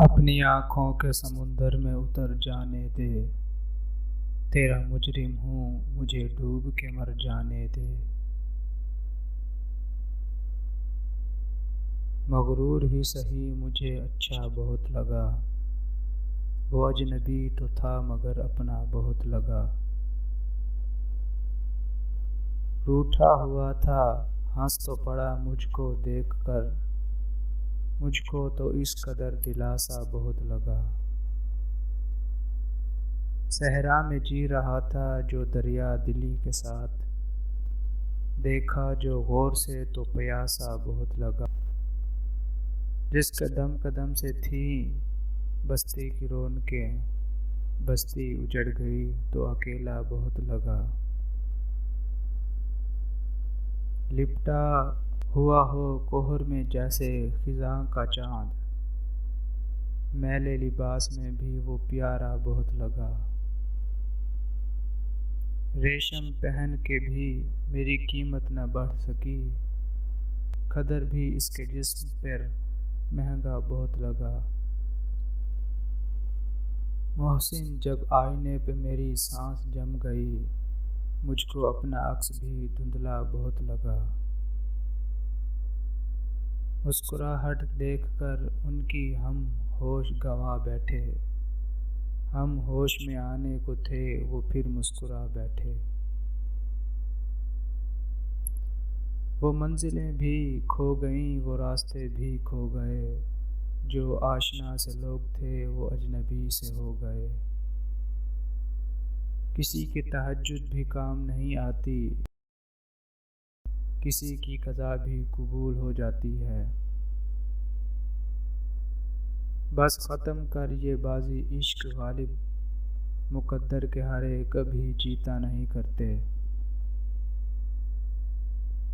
اپنی آنکھوں کے سمندر میں اتر جانے دے، تیرا مجرم ہوں مجھے ڈوب کے مر جانے دے۔ مغرور ہی سہی مجھے اچھا بہت لگا، وہ اجنبی تو تھا مگر اپنا بہت لگا۔ روٹھا ہوا تھا ہنس تو پڑا مجھ کو دیکھ کر، مجھ کو تو اس قدر دلاسا بہت لگا۔ صحرا میں جی رہا تھا جو دریا دلی کے ساتھ، دیکھا جو غور سے تو پیاسا بہت لگا۔ جس قدم قدم سے تھیں بستی کی رونقیں، بستی اجڑ گئی تو اکیلا بہت لگا۔ لپٹا ہوا ہو کوہر میں جیسے خزاں کا چاند، میلے لباس میں بھی وہ پیارا بہت لگا۔ ریشم پہن کے بھی میری قیمت نہ بڑھ سکی، قدر بھی اس کے جسم پر مہنگا بہت لگا۔ محسن جب آئینے پہ میری سانس جم گئی، مجھ کو اپنا عکس بھی دھندلا بہت لگا۔ مسکراہٹ دیکھ کر ان کی ہم ہوش گنوا بیٹھے، ہم ہوش میں آنے کو تھے وہ پھر مسکرا بیٹھے۔ وہ منزلیں بھی کھو گئیں وہ راستے بھی کھو گئے، جو آشنا سے لوگ تھے وہ اجنبی سے ہو گئے۔ کسی کی تہجد بھی کام نہیں آتی، کسی کی قضا بھی قبول ہو جاتی ہے۔ بس ختم کر یہ بازی عشق غالب، مقدر کے ہارے کبھی جیتا نہیں کرتے۔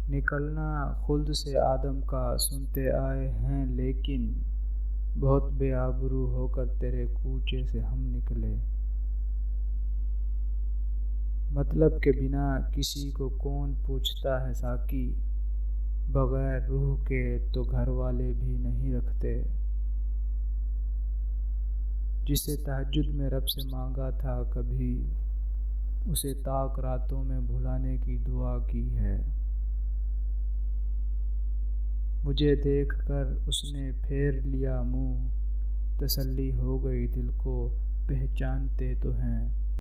نکلنا خلد سے آدم کا سنتے آئے ہیں لیکن، بہت بے آبرو ہو کر تیرے کوچے سے ہم نکلے۔ مطلب کے بنا کسی کو کون پوچھتا ہے ساقی، بغیر روح کے تو گھر والے بھی نہیں رکھتے۔ جسے تہجد میں رب سے مانگا تھا کبھی، اسے طاق راتوں میں بھلانے کی دعا کی ہے۔ مجھے دیکھ کر اس نے پھیر لیا منہ، تسلی ہو گئی دل کو پہچانتے تو ہیں۔